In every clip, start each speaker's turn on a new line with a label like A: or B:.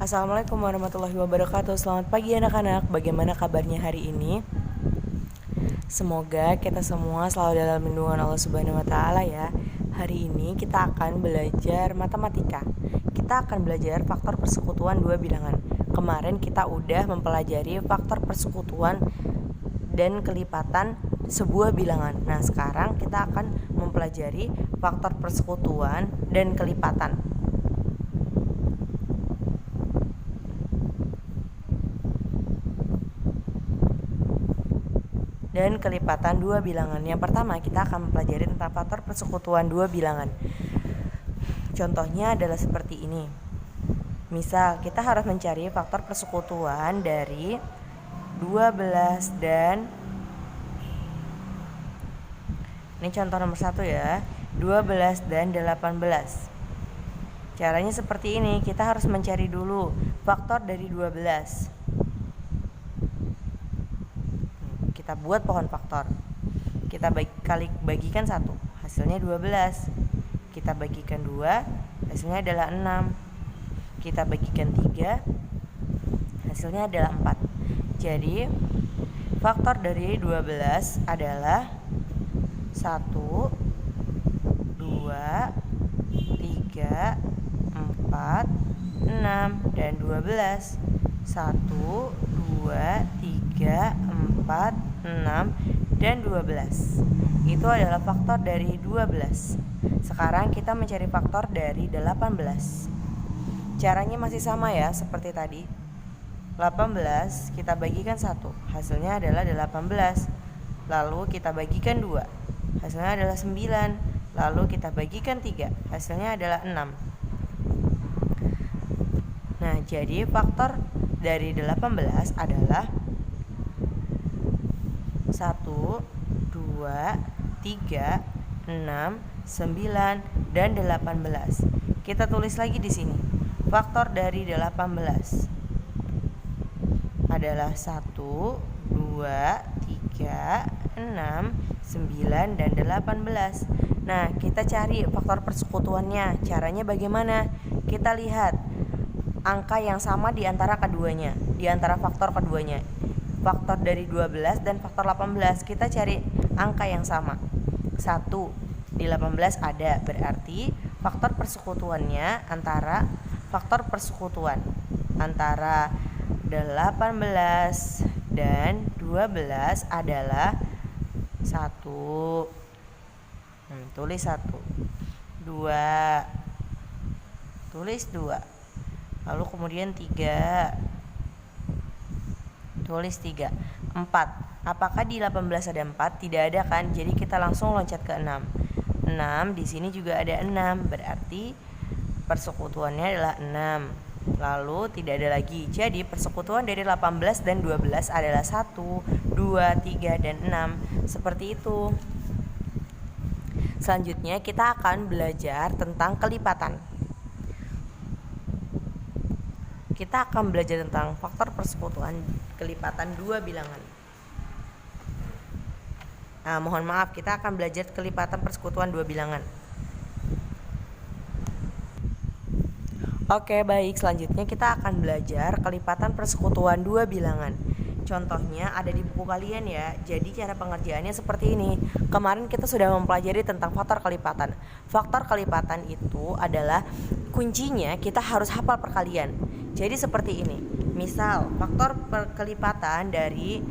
A: Assalamualaikum warahmatullahi wabarakatuh. Selamat pagi anak-anak. Bagaimana kabarnya hari ini? Semoga kita semua selalu dalam lindungan Allah Subhanahu wa taala ya. Hari ini kita akan belajar matematika. Kita akan belajar faktor persekutuan dua bilangan. Kemarin kita udah mempelajari faktor persekutuan dan kelipatan sebuah bilangan. Nah, sekarang kita akan mempelajari faktor persekutuan dan kelipatan. Dan kelipatan dua bilangan. Yang pertama, kita akan mempelajari tentang faktor persekutuan dua bilangan. Contohnya adalah seperti ini. Misal, kita harus mencari faktor persekutuan dari 12 dan ini contoh nomor 1 ya, 12 dan 18. Caranya seperti ini, kita harus mencari dulu faktor dari 12. Kita buat pohon faktor. Kita bagikan 1, hasilnya 12. Kita bagikan 2, hasilnya adalah 6. Kita bagikan 3, hasilnya adalah 4. Jadi faktor dari 12 adalah 1, 2, 3, 4, 6 dan 12. 1, 2, 3, 4, 6 dan 12. Itu adalah faktor dari 12. Sekarang kita mencari faktor dari 18. Caranya masih sama ya, seperti tadi. 18 kita bagikan 1, hasilnya adalah 18. Lalu kita bagikan 2, hasilnya adalah 9. Lalu kita bagikan 3, hasilnya adalah 6. Nah, jadi faktor dari 18 adalah 1, 2, 3, 6, 9 dan 18. Kita tulis lagi di sini. Faktor dari 18 adalah 1, 2, 3, 6, 9 dan 18. Nah, kita cari faktor persekutuannya. Caranya bagaimana? Kita lihat angka yang sama di antara keduanya, di antara faktor keduanya. Faktor dari 12 dan faktor 18, kita cari angka yang sama. 1 di 18 ada, berarti faktor persekutuannya antara faktor persekutuan antara 18 dan 12 adalah 1. Tulis 1. 2. Tulis 2. Lalu kemudian 3. Tulis 3. 4. Apakah di 18 ada 4? Tidak ada kan? Jadi kita langsung loncat ke 6. 6 di sini juga ada 6. Berarti persekutuannya adalah 6. Lalu tidak ada lagi. Jadi persekutuan dari 18 dan 12 adalah 1, 2, 3 dan 6. Seperti itu. Selanjutnya kita akan belajar tentang kelipatan. Kita akan belajar tentang faktor persekutuan kelipatan dua bilangan. Mohon maaf, kita akan belajar kelipatan persekutuan dua bilangan. Oke, baik. Selanjutnya kita akan belajar kelipatan persekutuan dua bilangan. Contohnya ada di buku kalian ya. Jadi cara pengerjaannya seperti ini. Kemarin kita sudah mempelajari tentang faktor kelipatan. Faktor kelipatan itu adalah kuncinya kita harus hafal perkalian. Jadi seperti ini. Misal faktor kelipatan dari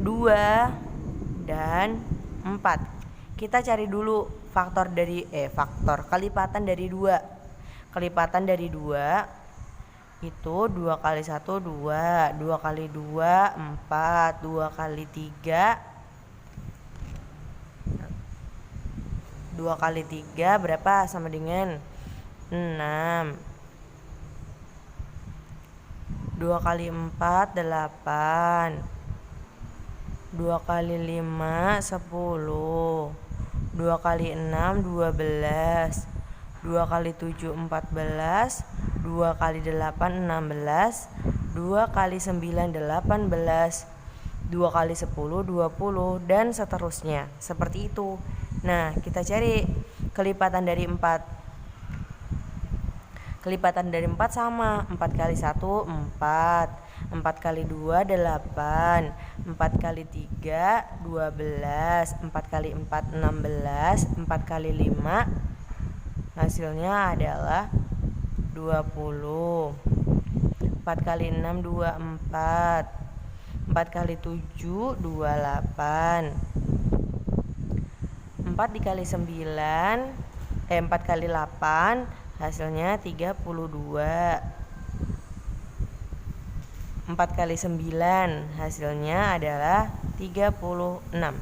A: 2 dan 4. Kita cari dulu faktor kelipatan dari 2. Kelipatan dari 2 itu 2 kali 1 2, 2 kali 2 4, 2 kali 3 2 kali 3 berapa? Sama dengan 6. 2 kali 4 8. 2 kali 5 10. 2 kali 6 12. 2 kali 7 14. 2 kali 8 16. 2 kali 9 18. 2 kali 10 20 dan seterusnya. Seperti itu. Nah, kita cari kelipatan dari 4. Kelipatan dari 4 sama. 4 kali 1 4, 4 kali 2 8, 4 kali 3 12, 4 kali 4 16, 4 kali 5 hasilnya adalah 20. 4 kali 6 24, 4 kali 7 28, 4 dikali 9 4 kali 8 hasilnya 32. 4 kali 9 hasilnya adalah 36.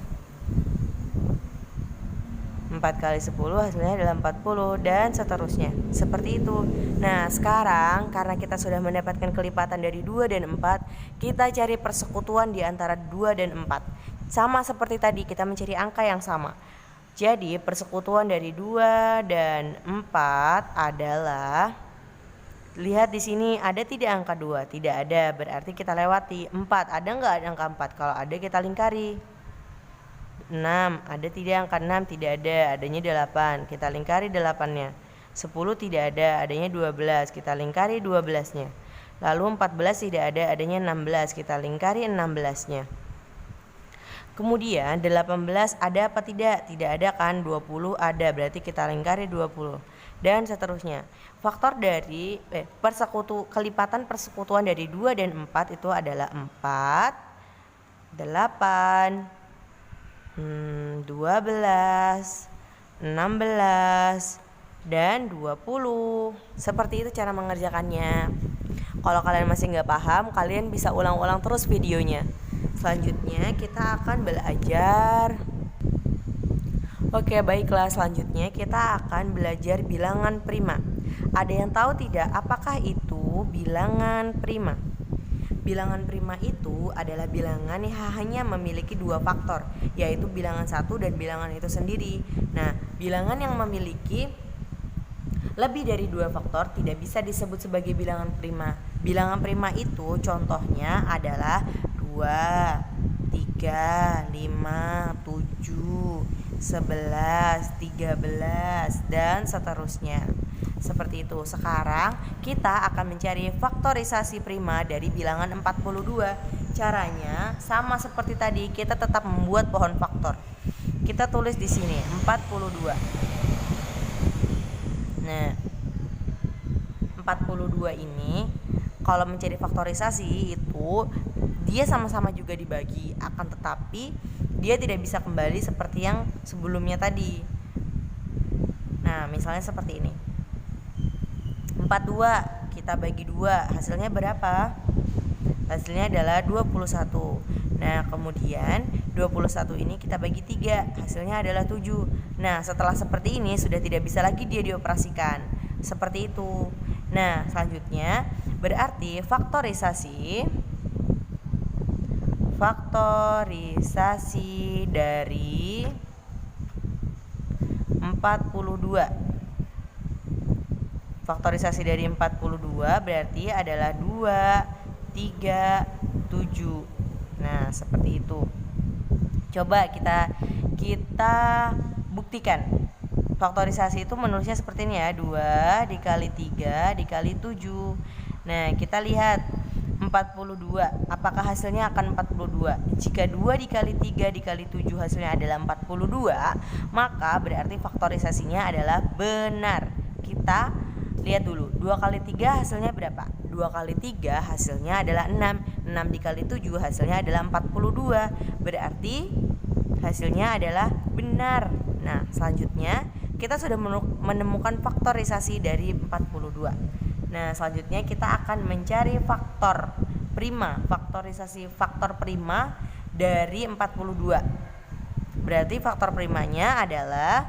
A: 4 kali 10 hasilnya adalah 40 dan seterusnya. Seperti itu. Nah, sekarang karena kita sudah mendapatkan kelipatan dari 2 dan 4, kita cari persekutuan di antara 2 dan 4. Sama seperti tadi, kita mencari angka yang sama. Jadi, persekutuan dari 2 dan 4 adalah, lihat di sini ada tidak angka 2? Tidak ada, berarti kita lewati. 4, ada nggak angka 4? Kalau ada kita lingkari. 6, ada tidak angka 6? Tidak ada, adanya 8, kita lingkari 8-nya. 10 tidak ada, adanya 12, kita lingkari 12-nya. Lalu 14 tidak ada, adanya 16, kita lingkari 16-nya. Kemudian 18 ada apa tidak? Tidak ada kan? 20 ada, berarti kita lingkari 20. Dan seterusnya. Faktor dari kelipatan persekutuan dari 2 dan 4 itu adalah 4, 8, 12, 16, dan 20. Seperti itu cara mengerjakannya. Kalau kalian masih nggak paham, kalian bisa ulang-ulang terus videonya. Selanjutnya kita akan belajar. Oke, baiklah, selanjutnya kita akan belajar bilangan prima. Ada yang tahu tidak apakah itu bilangan prima? Bilangan prima itu adalah bilangan yang hanya memiliki 2 faktor, yaitu bilangan 1 dan bilangan itu sendiri. Nah, bilangan yang memiliki lebih dari 2 faktor tidak bisa disebut sebagai bilangan prima. Bilangan prima itu contohnya adalah 2, 3, 5, 7, 11, 13, dan seterusnya. Seperti itu. Sekarang kita akan mencari faktorisasi prima dari bilangan 42. Caranya sama seperti tadi, kita tetap membuat pohon faktor. Kita tulis di sini 42. Nah, 42 ini kalau mencari faktorisasi itu dia sama-sama juga dibagi, akan tetapi dia tidak bisa kembali seperti yang sebelumnya tadi. Nah, misalnya seperti ini. 42 kita bagi 2, hasilnya berapa? Hasilnya adalah 21. Nah, kemudian 21 ini kita bagi 3, hasilnya adalah 7. Nah, setelah seperti ini sudah tidak bisa lagi dia dioperasikan. Seperti itu. Nah, selanjutnya berarti faktorisasi dari 42. Faktorisasi dari 42 berarti adalah 2, 3, 7. Nah, seperti itu. Coba kita buktikan. Faktorisasi itu menulisnya seperti ini ya, 2 dikali 3 dikali 7. Nah, kita lihat 42. Apakah hasilnya akan 42? Jika 2 dikali 3 dikali 7 hasilnya adalah 42, maka berarti faktorisasinya adalah benar. Kita lihat dulu, 2 kali 3 hasilnya berapa? 2 kali 3 hasilnya adalah 6. 6 dikali 7 hasilnya adalah 42. Berarti hasilnya adalah benar. Nah, selanjutnya kita sudah menemukan faktorisasi dari 42. Nah, selanjutnya kita akan mencari faktor prima, faktorisasi faktor prima dari 42. Berarti faktor primanya adalah,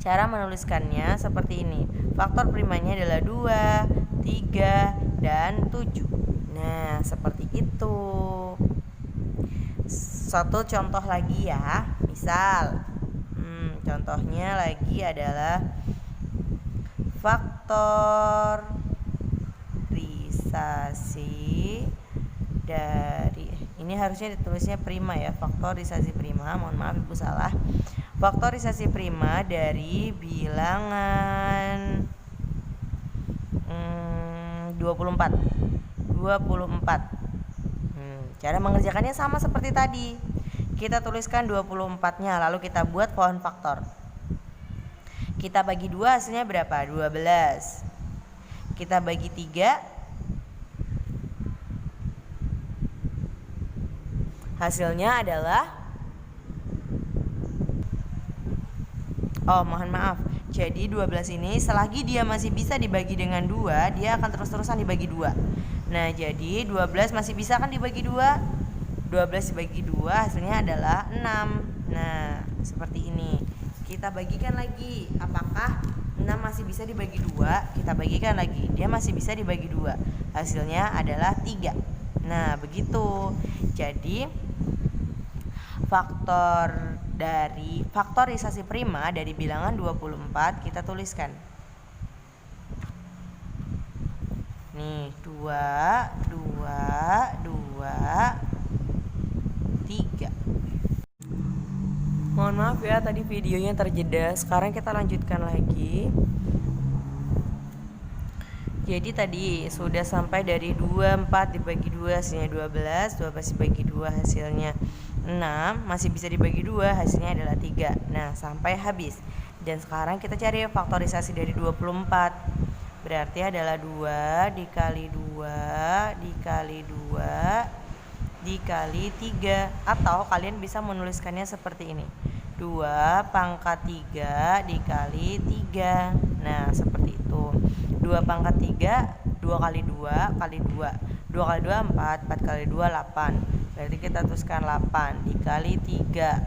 A: cara menuliskannya seperti ini. Faktor primanya adalah 2, 3, dan 7. Nah, seperti itu. Satu contoh lagi ya. Misal, contohnya lagi adalah faktorisasi dari, ini harusnya ditulisnya prima ya, faktorisasi prima, mohon maaf ibu salah. Faktorisasi prima dari bilangan 24. Cara mengerjakannya sama seperti tadi. Kita tuliskan 24-nya, lalu kita buat pohon faktor. Kita bagi 2 hasilnya berapa? 12. Kita bagi 3, hasilnya adalah, mohon maaf. Jadi 12 ini selagi dia masih bisa dibagi dengan 2, dia akan terus-terusan dibagi 2. Nah, jadi 12 masih bisa kan dibagi 2? 12 dibagi 2 hasilnya adalah 6. Nah, seperti ini. Kita bagikan lagi. Apakah 6 masih bisa dibagi 2? Kita bagikan lagi. Dia masih bisa dibagi 2. Hasilnya adalah 3. Nah, begitu. Jadi faktorisasi prima dari bilangan 24 kita tuliskan. Nih, 2, 3. Mohon maaf ya, tadi videonya terjeda. Sekarang kita lanjutkan lagi. Jadi tadi sudah sampai dari 24 dibagi 2 hasilnya 12, 12 dibagi 2 hasilnya 6, masih bisa dibagi 2 hasilnya adalah 3. Nah, sampai habis. Dan sekarang kita cari faktorisasi dari 24. Berarti adalah 2 dikali 2 dikali 2 dikali 3. Atau kalian bisa menuliskannya seperti ini, 2 pangkat 3 dikali 3. Nah, seperti itu. 2 pangkat 3, 2 kali 2 kali 2. 2 kali 2 4, 4 kali 2 8. Berarti kita tuliskan 8 dikali 3.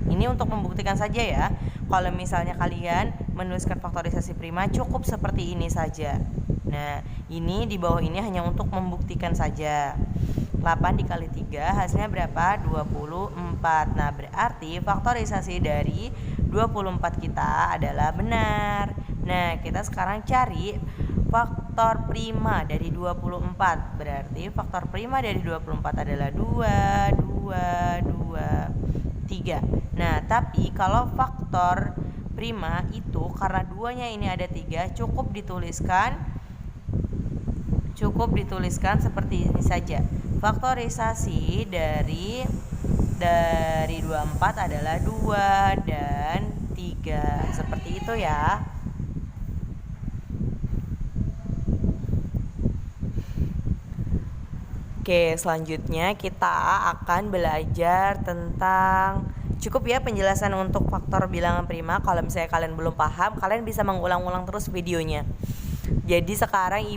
A: Ini untuk membuktikan saja ya. Kalau misalnya kalian menuliskan faktorisasi prima, cukup seperti ini saja. Nah, ini di bawah ini hanya untuk membuktikan saja. 8 dikali 3 hasilnya berapa? 24. Nah, berarti faktorisasi dari 24 kita adalah benar. Nah, kita sekarang cari faktor prima dari 24. Berarti faktor prima dari 24 adalah 2, 2, 2, 3. Nah, tapi kalau faktor prima itu karena 2-nya ini ada 3, cukup dituliskan seperti ini saja. Faktorisasi dari 24 adalah 2 dan 3. Seperti itu ya. Oke, selanjutnya kita akan belajar tentang, cukup ya penjelasan untuk faktor bilangan prima. Kalau misalnya kalian belum paham, kalian bisa mengulang-ulang terus videonya. Jadi sekarang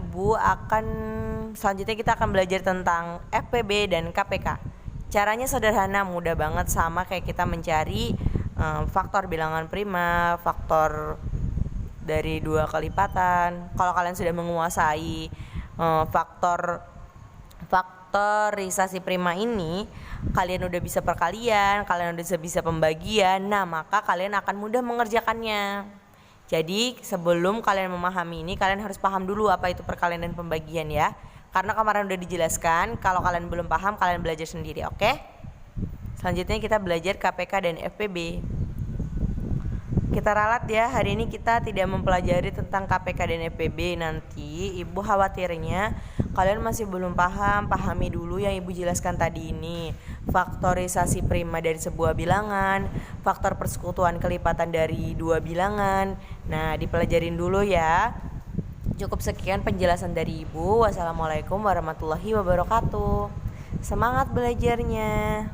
A: selanjutnya kita akan belajar tentang FPB dan KPK. Caranya sederhana, mudah banget, sama kayak kita mencari faktor bilangan prima, faktor dari 2 kelipatan. Kalau kalian sudah menguasai faktorisasi prima ini, kalian udah bisa perkalian, kalian udah bisa pembagian. Nah, maka kalian akan mudah mengerjakannya. Jadi sebelum kalian memahami ini, kalian harus paham dulu apa itu perkalian dan pembagian ya. Karena kemarin udah dijelaskan. Kalau kalian belum paham, kalian belajar sendiri, oke? Selanjutnya kita belajar KPK dan FPB. Kita ralat ya, hari ini kita tidak mempelajari tentang KPK dan FPB. Nanti ibu khawatirnya kalian masih belum paham. Pahami dulu yang ibu jelaskan tadi ini. Faktorisasi prima dari sebuah bilangan, faktor persekutuan kelipatan dari 2 bilangan. Nah, dipelajarin dulu ya. Cukup sekian penjelasan dari ibu. Wassalamualaikum warahmatullahi wabarakatuh. Semangat belajarnya.